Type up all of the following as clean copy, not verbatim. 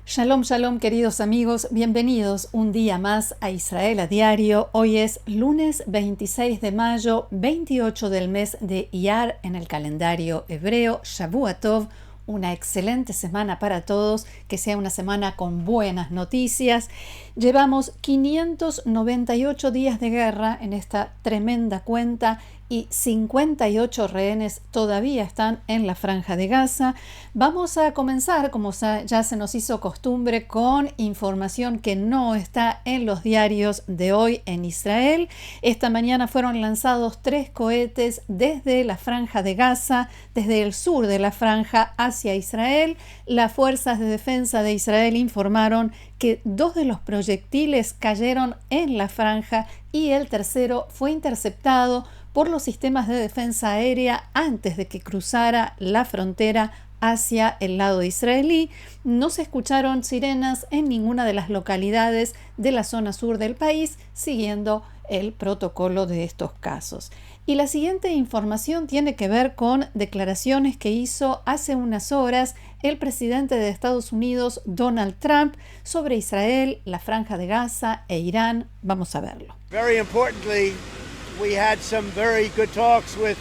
Shalom, shalom, queridos amigos, bienvenidos un día más a Israel a Diario. Hoy es lunes 26 de mayo, 28 del mes de Iyar en el calendario hebreo, Shavua Tov. Una excelente semana para todos, que sea una semana con buenas noticias. Llevamos 598 días de guerra en esta tremenda cuenta y 58 rehenes todavía están en la Franja de Gaza. Vamos a comenzar, como ya se nos hizo costumbre, con información que no está en los diarios de hoy en Israel. Esta mañana fueron lanzados 3 cohetes desde la Franja de Gaza, desde el sur de la franja hacia Israel. Las fuerzas de defensa de Israel informaron que 2 de los proyectiles cayeron en la franja y el tercero fue interceptado por los sistemas de defensa aérea antes de que cruzara la frontera hacia el lado israelí. No se escucharon sirenas en ninguna de las localidades de la zona sur del país, siguiendo el protocolo de estos casos. Y la siguiente información tiene que ver con declaraciones que hizo hace unas horas el presidente de Estados Unidos, Donald Trump, sobre Israel, la Franja de Gaza e Irán. Vamos a verlo. Very importantly, we had some very good talks with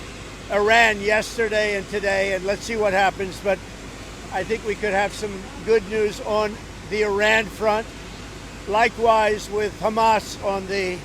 Iran yesterday and today, and let's see what happens. But I think we could have some good news on the Iran front. Likewise with Hamas on the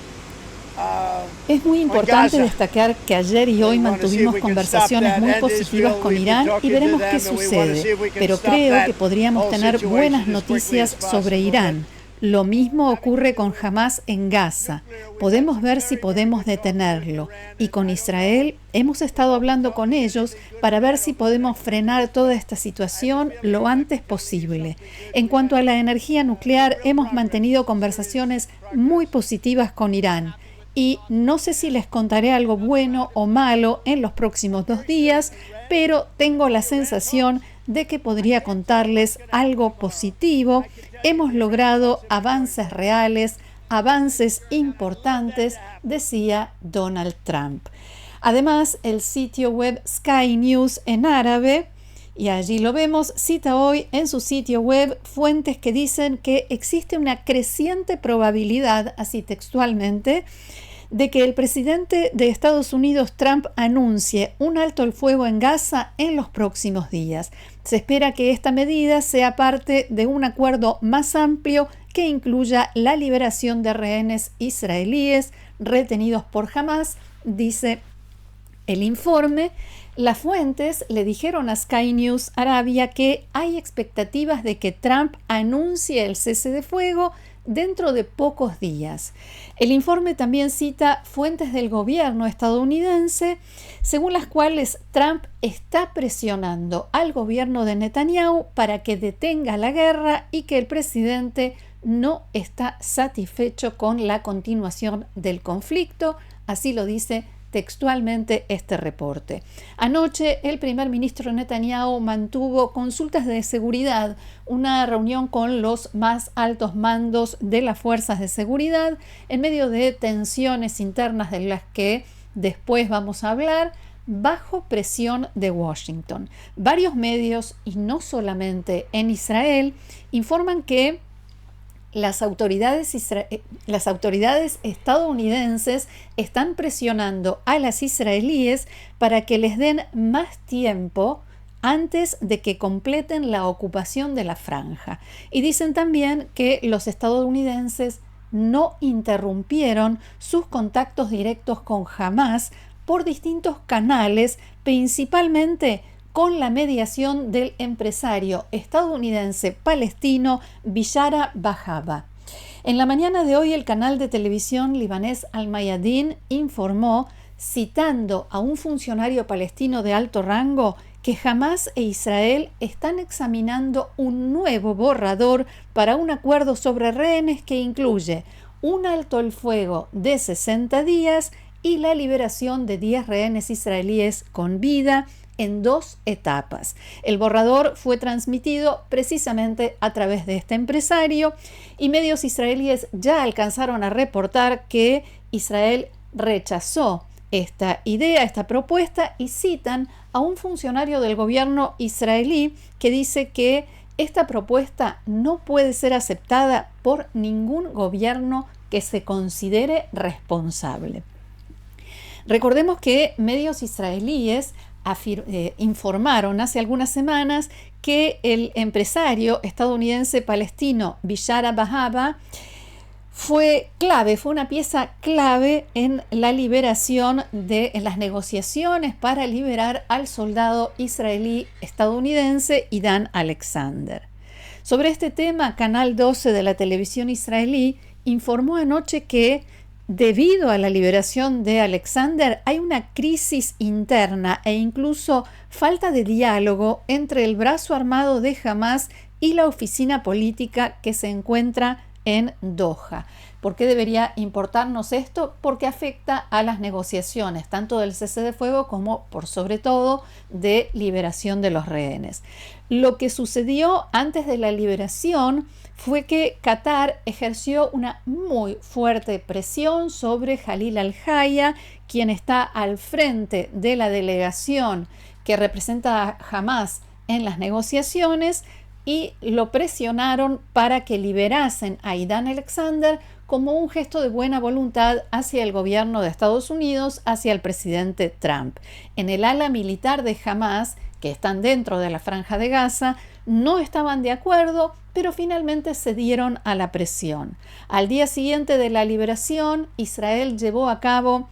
Es muy importante destacar que ayer y hoy mantuvimos conversaciones muy positivas con Irán y veremos qué sucede, pero creo que podríamos tener buenas noticias sobre Irán. Lo mismo ocurre con Hamas en Gaza. Podemos ver si podemos detenerlo. Y con Israel hemos estado hablando con ellos para ver si podemos frenar toda esta situación lo antes posible. En cuanto a la energía nuclear, hemos mantenido conversaciones muy positivas con Irán. Y no sé si les contaré algo bueno o malo en los próximos 2 días, pero tengo la sensación de que podría contarles algo positivo. Hemos logrado avances reales, avances importantes, decía Donald Trump. Además, el sitio web Sky News en árabe, y allí lo vemos, cita hoy en su sitio web fuentes que dicen que existe una creciente probabilidad, así textualmente, de que el presidente de Estados Unidos, Trump, anuncie un alto el fuego en Gaza en los próximos días. Se espera que esta medida sea parte de un acuerdo más amplio que incluya la liberación de rehenes israelíes retenidos por Hamas, dice el informe. Las fuentes le dijeron a Sky News Arabia que hay expectativas de que Trump anuncie el cese de fuego dentro de pocos días. El informe también cita fuentes del gobierno estadounidense, según las cuales Trump está presionando al gobierno de Netanyahu para que detenga la guerra y que el presidente no está satisfecho con la continuación del conflicto, así lo dice textualmente este reporte. Anoche el primer ministro Netanyahu mantuvo consultas de seguridad, una reunión con los más altos mandos de las fuerzas de seguridad en medio de tensiones internas de las que después vamos a hablar, bajo presión de Washington. Varios medios, y no solamente en Israel, informan que las autoridades estadounidenses están presionando a las israelíes para que les den más tiempo antes de que completen la ocupación de la franja. Y dicen también que los estadounidenses no interrumpieron sus contactos directos con Hamas por distintos canales, principalmente con la mediación del empresario estadounidense palestino Bishara Bahaba. En la mañana de hoy, el canal de televisión libanés Al Mayadin informó, citando a un funcionario palestino de alto rango, que Hamas e Israel están examinando un nuevo borrador para un acuerdo sobre rehenes que incluye un alto el fuego de 60 días y la liberación de 10 rehenes israelíes con vida, en 2 etapas. El borrador fue transmitido precisamente a través de este empresario y medios israelíes ya alcanzaron a reportar que Israel rechazó esta idea, esta propuesta, y citan a un funcionario del gobierno israelí que dice que esta propuesta no puede ser aceptada por ningún gobierno que se considere responsable. Recordemos que medios israelíes informaron hace algunas semanas que el empresario estadounidense palestino Bishara Bahaba fue una pieza clave en la liberación en las negociaciones para liberar al soldado israelí estadounidense Idan Alexander. Sobre este tema, Canal 12 de la televisión israelí informó anoche que debido a la liberación de Alexander hay una crisis interna e incluso falta de diálogo entre el brazo armado de Hamás y la oficina política que se encuentra en Doha. ¿Por qué debería importarnos esto? Porque afecta a las negociaciones, tanto del cese de fuego como, por sobre todo, de liberación de los rehenes. Lo que sucedió antes de la liberación fue que Qatar ejerció una muy fuerte presión sobre Jalil al-Haya, quien está al frente de la delegación que representa a Hamás en las negociaciones, y lo presionaron para que liberasen a Idan Alexander como un gesto de buena voluntad hacia el gobierno de Estados Unidos, hacia el presidente Trump. En el ala militar de Hamás, que están dentro de la Franja de Gaza, no estaban de acuerdo, pero finalmente cedieron a la presión. Al día siguiente de la liberación, Israel llevó a cabo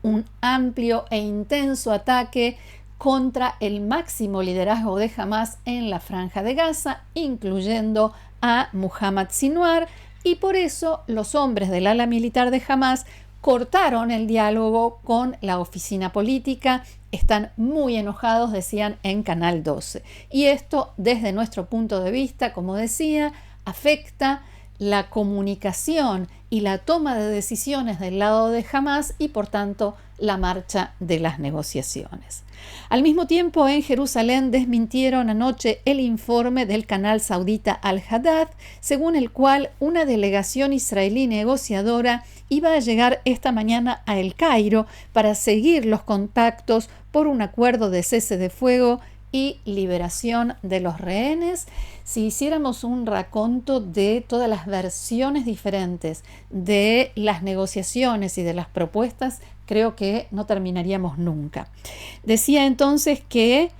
un amplio e intenso ataque contra el máximo liderazgo de Hamás en la Franja de Gaza, incluyendo a Muhammad Sinwar, y por eso los hombres del ala militar de Hamás cortaron el diálogo con la oficina política. Están muy enojados, decían en Canal 12. Y esto, desde nuestro punto de vista, como decía, afecta la comunicación y la toma de decisiones del lado de Hamás y, por tanto, la marcha de las negociaciones. Al mismo tiempo, en Jerusalén desmintieron anoche el informe del canal saudita Al-Hadad, según el cual una delegación israelí negociadora iba a llegar esta mañana a El Cairo para seguir los contactos por un acuerdo de cese de fuego y liberación de los rehenes. Si hiciéramos un raconto de todas las versiones diferentes de las negociaciones y de las propuestas, creo que no terminaríamos nunca. Decía entonces que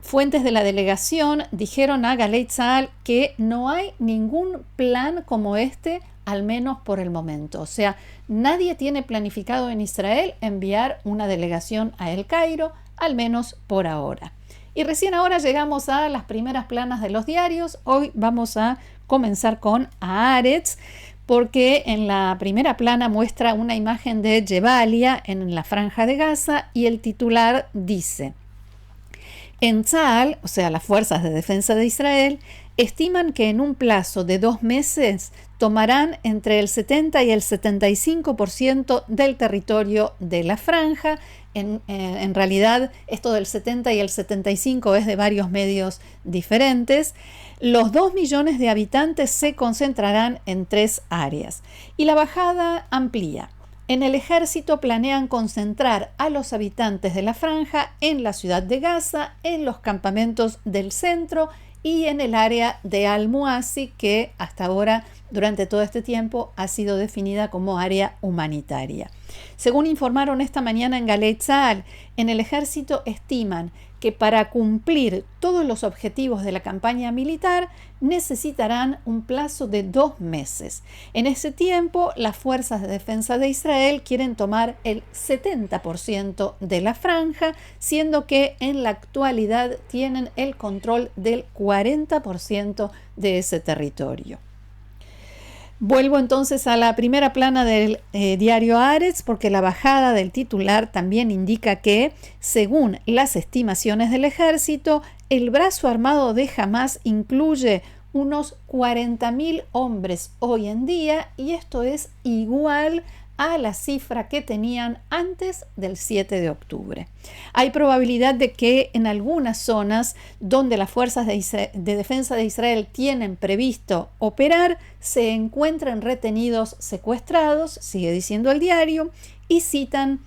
fuentes de la delegación dijeron a Galei Tzahal que no hay ningún plan como este, al menos por el momento. O sea, nadie tiene planificado en Israel enviar una delegación a El Cairo, al menos por ahora. Y recién ahora llegamos a las primeras planas de los diarios. Hoy vamos a comenzar con Haaretz, porque en la primera plana muestra una imagen de Jebalia en la Franja de Gaza y el titular dice: en Tzahal, o sea, las fuerzas de defensa de Israel, estiman que en un plazo de 2 meses tomarán entre el 70 y el 75% del territorio de la franja. En realidad, esto del 70 y el 75 es de varios medios diferentes. Los 2 millones de habitantes se concentrarán en 3 áreas. Y la bajada amplía. En el ejército planean concentrar a los habitantes de la franja en la ciudad de Gaza, en los campamentos del centro y en el área de Al-Muasi, que hasta ahora, durante todo este tiempo, ha sido definida como área humanitaria. Según informaron esta mañana en Galei Tzahal, en el ejército estiman que para cumplir todos los objetivos de la campaña militar necesitarán un plazo de 2 meses. En ese tiempo, las fuerzas de defensa de Israel quieren tomar el 70% de la franja, siendo que en la actualidad tienen el control del 40% de ese territorio. Vuelvo entonces a la primera plana del diario Haaretz, porque la bajada del titular también indica que, según las estimaciones del ejército, el brazo armado de Hamás incluye unos 40.000 hombres hoy en día, y esto es igual a la cifra que tenían antes del 7 de octubre. Hay probabilidad de que en algunas zonas donde las fuerzas de defensa de Israel tienen previsto operar, se encuentren retenidos secuestrados, sigue diciendo el diario, y citan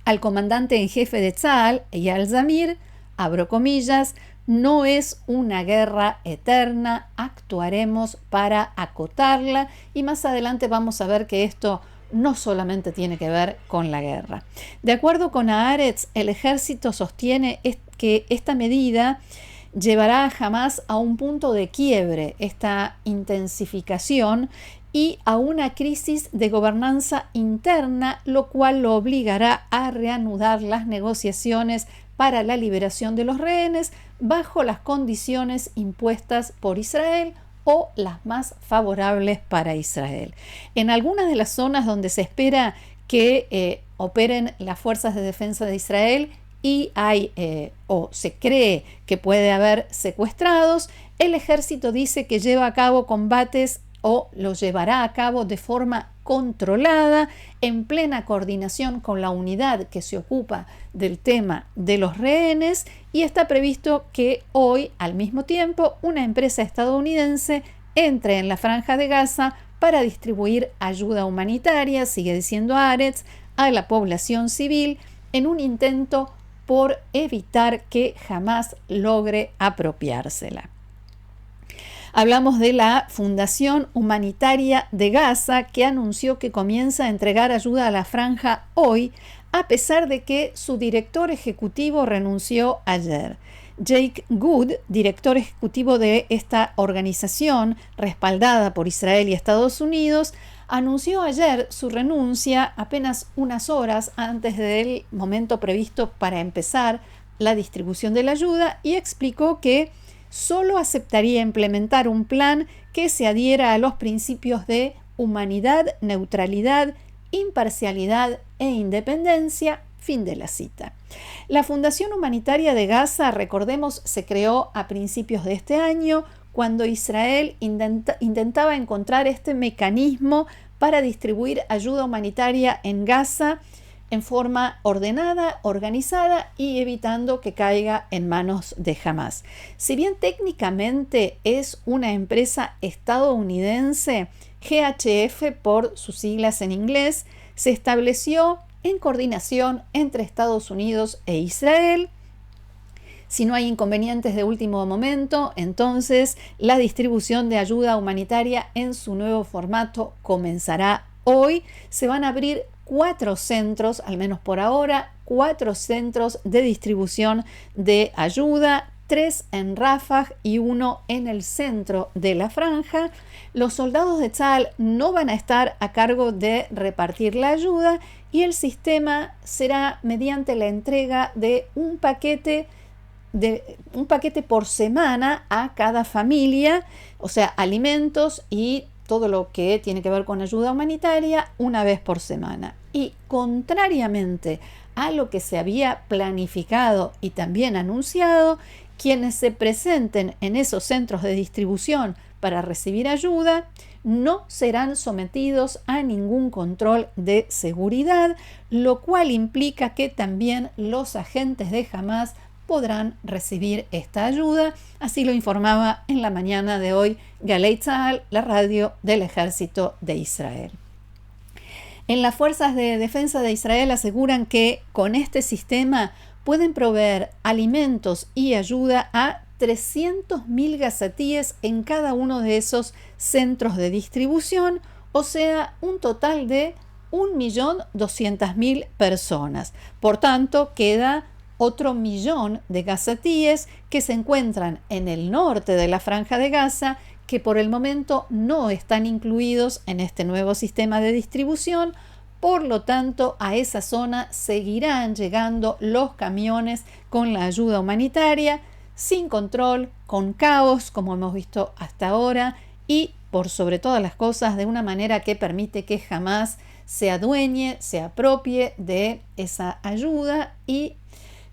al comandante en jefe de Tzahal, Eyal Zamir, abro comillas, no es una guerra eterna, actuaremos para acotarla, y más adelante vamos a ver que esto no solamente tiene que ver con la guerra. De acuerdo con Haaretz, el ejército sostiene que esta medida llevará a Hamás a un punto de quiebre, esta intensificación, y a una crisis de gobernanza interna, lo cual lo obligará a reanudar las negociaciones para la liberación de los rehenes bajo las condiciones impuestas por Israel o las más favorables para Israel. En algunas de las zonas donde se espera que operen las fuerzas de defensa de Israel y hay o se cree que puede haber secuestrados, el ejército dice que lleva a cabo combates o los llevará a cabo de forma controlada, en plena coordinación con la unidad que se ocupa del tema de los rehenes, y está previsto que hoy, al mismo tiempo, una empresa estadounidense entre en la Franja de Gaza para distribuir ayuda humanitaria, sigue diciendo Haaretz, a la población civil en un intento por evitar que Hamás logre apropiársela. Hablamos de la Fundación Humanitaria de Gaza, que anunció que comienza a entregar ayuda a la franja hoy, a pesar de que su director ejecutivo renunció ayer. Jake Good, director ejecutivo de esta organización respaldada por Israel y Estados Unidos, anunció ayer su renuncia apenas unas horas antes del momento previsto para empezar la distribución de la ayuda, y explicó que solo aceptaría implementar un plan que se adhiera a los principios de humanidad, neutralidad, imparcialidad e independencia. Fin de la cita. La Fundación Humanitaria de Gaza, recordemos, se creó a principios de este año cuando Israel intentaba encontrar este mecanismo para distribuir ayuda humanitaria en Gaza en forma ordenada, organizada y evitando que caiga en manos de Hamás. Si bien técnicamente es una empresa estadounidense, GHF por sus siglas en inglés, se estableció en coordinación entre Estados Unidos e Israel. Si no hay inconvenientes de último momento, entonces la distribución de ayuda humanitaria en su nuevo formato comenzará hoy. Se van a abrir 4 centros, al menos por ahora, 4 centros de distribución de ayuda, 3 en Rafah y 1 en el centro de la franja. Los soldados de Tzahal no van a estar a cargo de repartir la ayuda, y el sistema será mediante la entrega de un paquete por semana a cada familia, o sea, alimentos y todo lo que tiene que ver con ayuda humanitaria una vez por semana. Y contrariamente a lo que se había planificado y también anunciado, quienes se presenten en esos centros de distribución para recibir ayuda no serán sometidos a ningún control de seguridad, lo cual implica que también los agentes de Hamás podrán recibir esta ayuda. Así lo informaba en la mañana de hoy Galei Tzahal, la radio del ejército de Israel. En las fuerzas de defensa de Israel aseguran que con este sistema pueden proveer alimentos y ayuda a 300.000 gazatíes en cada uno de esos centros de distribución, o sea, un total de 1.200.000 personas. Por tanto, queda otro 1.000.000 de gazatíes que se encuentran en el norte de la Franja de Gaza, que por el momento no están incluidos en este nuevo sistema de distribución. Por lo tanto, a esa zona seguirán llegando los camiones con la ayuda humanitaria, sin control, con caos, como hemos visto hasta ahora, y por sobre todas las cosas, de una manera que permite que Hamás se adueñe, se apropie de esa ayuda y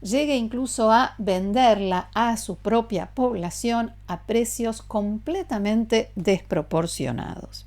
llegue incluso a venderla a su propia población a precios completamente desproporcionados.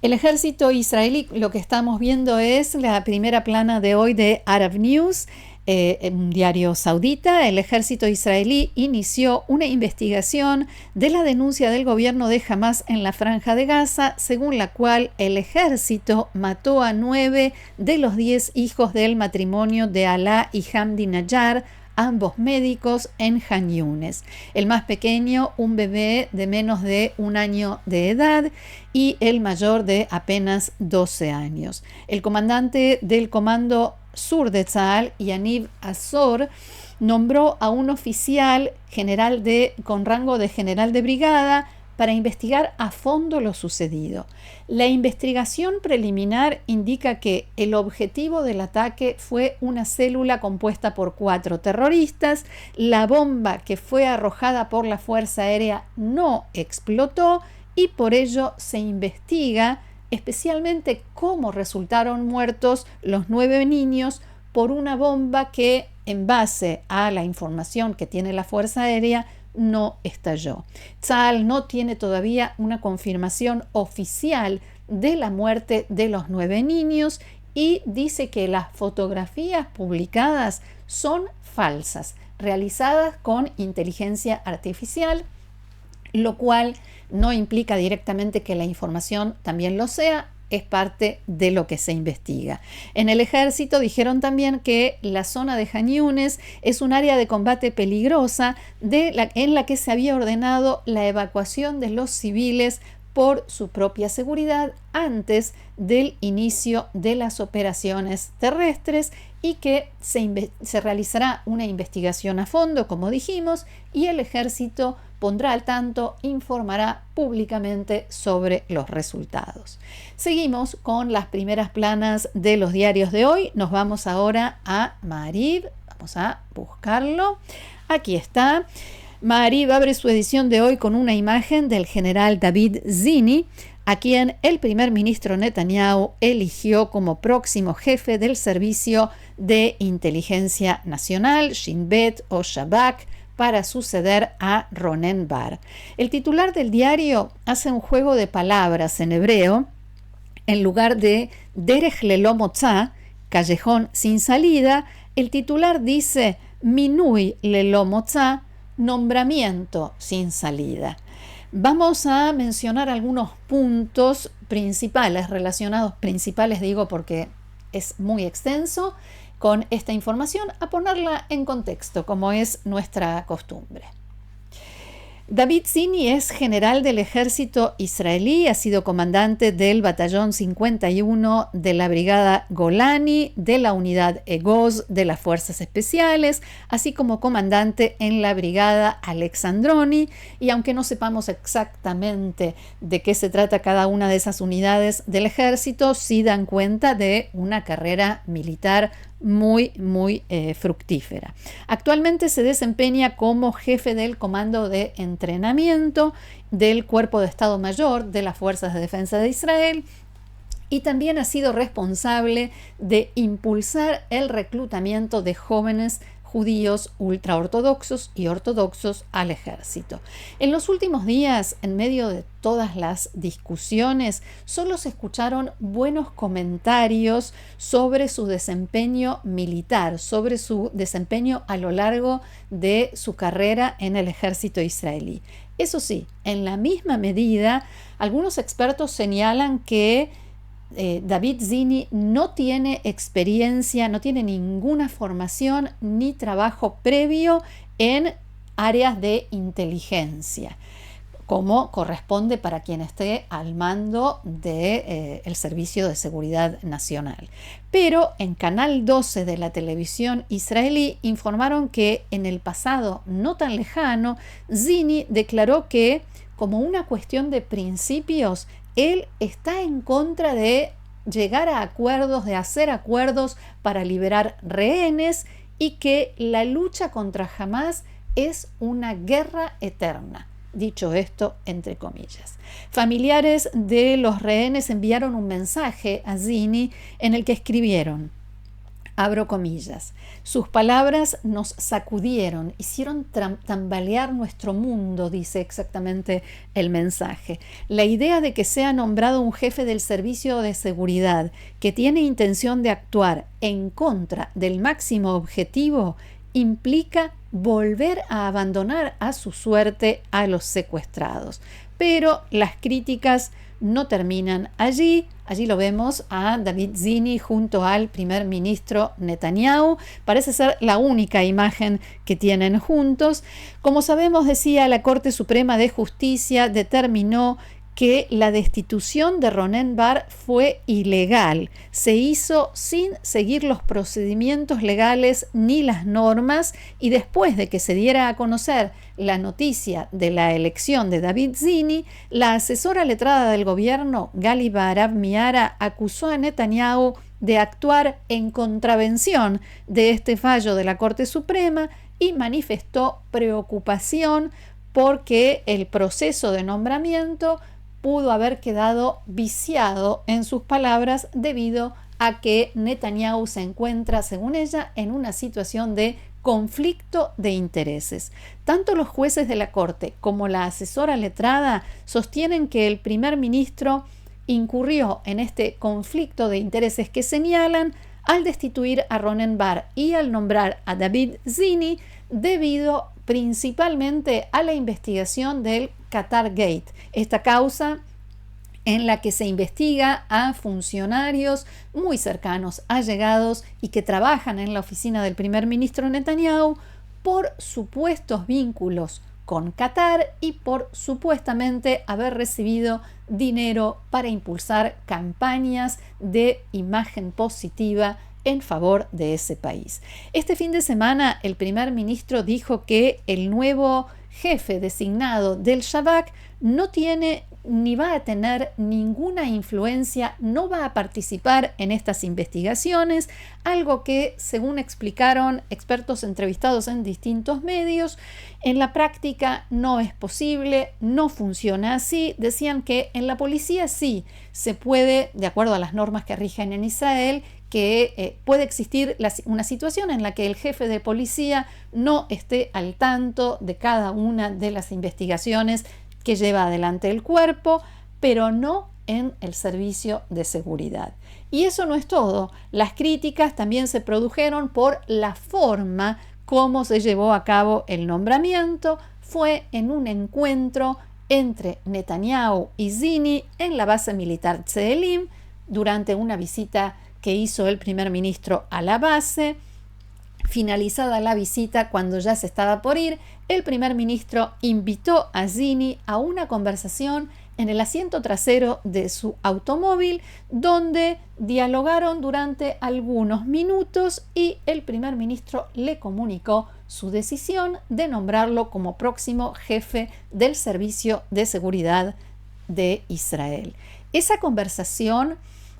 El ejército israelí, lo que estamos viendo es la primera plana de hoy de Arab News, un diario saudita. El ejército israelí inició una investigación de la denuncia del gobierno de Hamás en la Franja de Gaza, según la cual el ejército mató a 9 de los 10 hijos del matrimonio de Alaa y Hamdi Najjar, ambos médicos, en Han Yunes. El más pequeño, un bebé de menos de un año de edad, y el mayor de apenas 12 años. El comandante del Comando Sur de Tzahal, Yaniv Azor, nombró a un oficial general con rango de general de brigada para investigar a fondo lo sucedido. La investigación preliminar indica que el objetivo del ataque fue una célula compuesta por 4 terroristas. La bomba que fue arrojada por la Fuerza Aérea no explotó y por ello se investiga especialmente cómo resultaron muertos los 9 niños por una bomba que, en base a la información que tiene la Fuerza Aérea, no estalló. Tzahal no tiene todavía una confirmación oficial de la muerte de los 9 niños y dice que las fotografías publicadas son falsas, realizadas con inteligencia artificial, lo cual no implica directamente que la información también lo sea, es parte de lo que se investiga. En el ejército dijeron también que la zona de Han Yunes es un área de combate peligrosa en la que se había ordenado la evacuación de los civiles por su propia seguridad antes del inicio de las operaciones terrestres y que se realizará una investigación a fondo, como dijimos, y el ejército pondrá al tanto, informará públicamente sobre los resultados. Seguimos con las primeras planas de los diarios de hoy. Nos vamos ahora a Maariv. Vamos a buscarlo. Aquí está. Maariv abre su edición de hoy con una imagen del general David Zini, a quien el primer ministro Netanyahu eligió como próximo jefe del Servicio de Inteligencia Nacional, Shin Bet o Shabak, para suceder a Ronen Bar. El titular del diario hace un juego de palabras en hebreo. En lugar de Derech Lelo Motzá, callejón sin salida, el titular dice Minui Lelo Motzá, nombramiento sin salida. Vamos a mencionar algunos puntos principales, relacionados, principales digo porque es muy extenso, con esta información, a ponerla en contexto, como es nuestra costumbre. David Zini es general del ejército israelí, ha sido comandante del batallón 51 de la brigada Golani, de la unidad Egoz de las fuerzas especiales, así como comandante en la brigada Alexandroni, y aunque no sepamos exactamente de qué se trata cada una de esas unidades del ejército, sí dan cuenta de una carrera militar muy fructífera. Actualmente se desempeña como jefe del comando de entrenamiento del Cuerpo de Estado Mayor de las Fuerzas de Defensa de Israel y también ha sido responsable de impulsar el reclutamiento de jóvenes judíos ultraortodoxos y ortodoxos al ejército. En los últimos días, en medio de todas las discusiones, solo se escucharon buenos comentarios sobre su desempeño militar, sobre su desempeño a lo largo de su carrera en el ejército israelí. Eso sí, en la misma medida, algunos expertos señalan que David Zini no tiene experiencia, no tiene ninguna formación ni trabajo previo en áreas de inteligencia, como corresponde para quien esté al mando del Servicio de Seguridad Nacional. Pero en Canal 12 de la televisión israelí informaron que en el pasado no tan lejano, Zini declaró que, como una cuestión de principios, él está en contra de llegar a acuerdos, de hacer acuerdos para liberar rehenes y que la lucha contra Hamás es una guerra eterna. Dicho esto, entre comillas. Familiares de los rehenes enviaron un mensaje a Zini en el que escribieron: Abro comillas. Sus palabras nos sacudieron, hicieron tambalear nuestro mundo, dice exactamente el mensaje. La idea de que sea nombrado un jefe del servicio de seguridad que tiene intención de actuar en contra del máximo objetivo implica volver a abandonar a su suerte a los secuestrados. Pero las críticas no terminan allí. Allí lo vemos a David Zini junto al primer ministro Netanyahu. Parece ser la única imagen que tienen juntos. Como sabemos, decía, la Corte Suprema de Justicia determinó que la destitución de Ronen Bar fue ilegal. Se hizo sin seguir los procedimientos legales ni las normas, y después de que se diera a conocer la noticia de la elección de David Zini, la asesora letrada del gobierno, Gali Baharav Miara, acusó a Netanyahu de actuar en contravención de este fallo de la Corte Suprema y manifestó preocupación porque el proceso de nombramiento pudo haber quedado viciado, en sus palabras, debido a que Netanyahu se encuentra, según ella, en una situación de conflicto de intereses. Tanto los jueces de la Corte como la asesora letrada sostienen que el primer ministro incurrió en este conflicto de intereses que señalan al destituir a Ronen Bar y al nombrar a David Zini, debido principalmente a la investigación del Qatar Gate, esta causa en la que se investiga a funcionarios muy cercanos, allegados y que trabajan en la oficina del primer ministro Netanyahu por supuestos vínculos con Qatar y por supuestamente haber recibido dinero para impulsar campañas de imagen positiva en favor de ese país. Este fin de semana el primer ministro dijo que el nuevo jefe designado del Shabak no tiene ni va a tener ninguna influencia, no va a participar en estas investigaciones, algo que, según explicaron expertos entrevistados en distintos medios, en la práctica no es posible, no funciona así. Decían que en la policía sí se puede, de acuerdo a las normas que rigen en Israel, que puede existir una situación en la que el jefe de policía no esté al tanto de cada una de las investigaciones que lleva adelante el cuerpo, pero no en el servicio de seguridad. Y eso no es todo. Las críticas también se produjeron por la forma como se llevó a cabo el nombramiento. Fue en un encuentro entre Netanyahu y Zini en la base militar Tzeelim, durante una visita que hizo el primer ministro a la base. Finalizada la visita, cuando ya se estaba por ir, el primer ministro invitó a Zini a una conversación en el asiento trasero de su automóvil, donde dialogaron durante algunos minutos y el primer ministro le comunicó su decisión de nombrarlo como próximo jefe del Servicio de Seguridad de Israel. Esa conversación,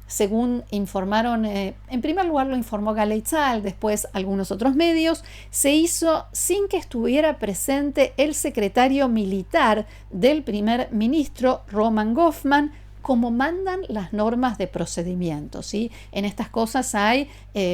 según informaron, en primer lugar lo informó Galei Tzahal, después algunos otros medios, se hizo sin que estuviera presente el secretario militar del primer ministro, Roman Goffman, como mandan las normas de procedimiento, ¿sí? En estas cosas hay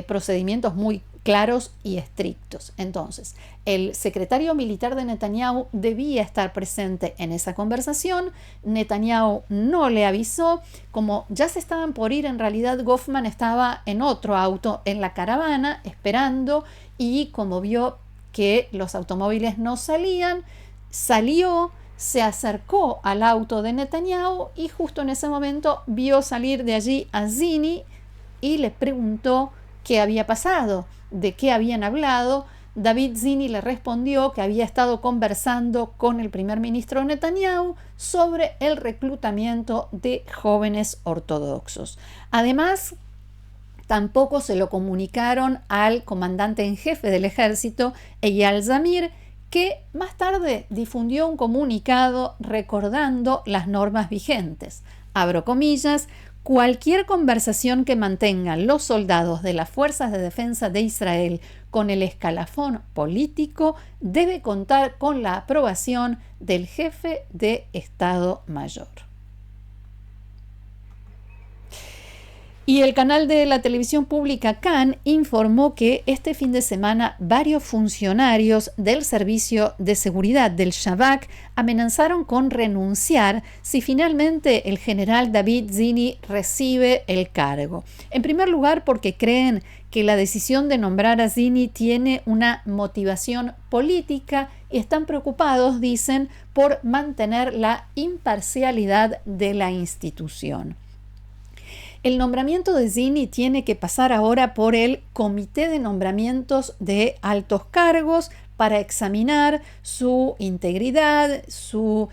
procedimientos muy claros y estrictos. Entonces, el secretario militar de Netanyahu debía estar presente en esa conversación. Netanyahu no le avisó. Como ya se estaban por ir, en realidad Goffman estaba en otro auto en la caravana esperando, y como vio que los automóviles no salían, salió, se acercó al auto de Netanyahu y justo en ese momento vio salir de allí a Zini y le preguntó qué había pasado, de qué habían hablado. David Zini le respondió que había estado conversando con el primer ministro Netanyahu sobre el reclutamiento de jóvenes ortodoxos. Además, tampoco se lo comunicaron al comandante en jefe del ejército, Eyal Zamir, que más tarde difundió un comunicado recordando las normas vigentes. Abro comillas: cualquier conversación que mantengan los soldados de las Fuerzas de Defensa de Israel con el escalafón político debe contar con la aprobación del jefe de Estado Mayor. Y el canal de la televisión pública Kan informó que este fin de semana varios funcionarios del Servicio de Seguridad del Shabak amenazaron con renunciar si finalmente el general David Zini recibe el cargo. En primer lugar, porque creen que la decisión de nombrar a Zini tiene una motivación política y están preocupados, dicen, por mantener la imparcialidad de la institución. El nombramiento de Zini tiene que pasar ahora por el Comité de Nombramientos de Altos Cargos para examinar su integridad, sus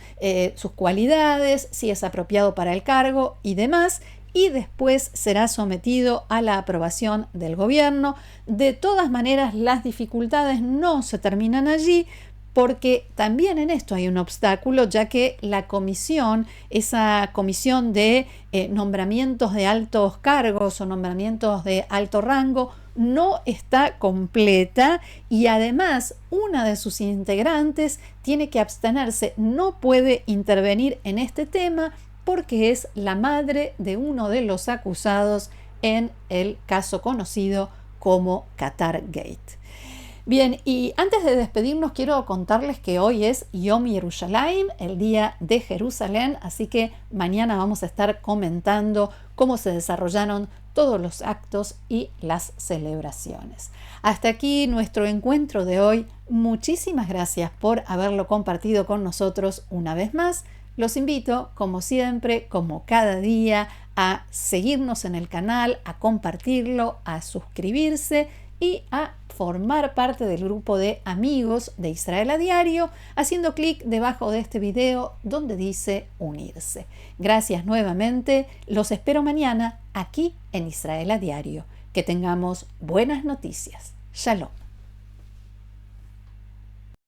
cualidades, si es apropiado para el cargo y demás, y después será sometido a la aprobación del gobierno. De todas maneras, las dificultades no se terminan allí, porque también en esto hay un obstáculo, ya que la comisión, esa comisión de nombramientos de altos cargos o nombramientos de alto rango, no está completa y además una de sus integrantes tiene que abstenerse, no puede intervenir en este tema porque es la madre de uno de los acusados en el caso conocido como Qatar Gate. Bien, y antes de despedirnos quiero contarles que hoy es Yom Yerushalayim, el día de Jerusalén, así que mañana vamos a estar comentando cómo se desarrollaron todos los actos y las celebraciones. Hasta aquí nuestro encuentro de hoy. Muchísimas gracias por haberlo compartido con nosotros una vez más. Los invito, como siempre, como cada día, a seguirnos en el canal, a compartirlo, a suscribirse y a formar parte del grupo de amigos de Israel a Diario, haciendo clic debajo de este video donde dice unirse. Gracias nuevamente, los espero mañana aquí en Israel a Diario. Que tengamos buenas noticias. Shalom.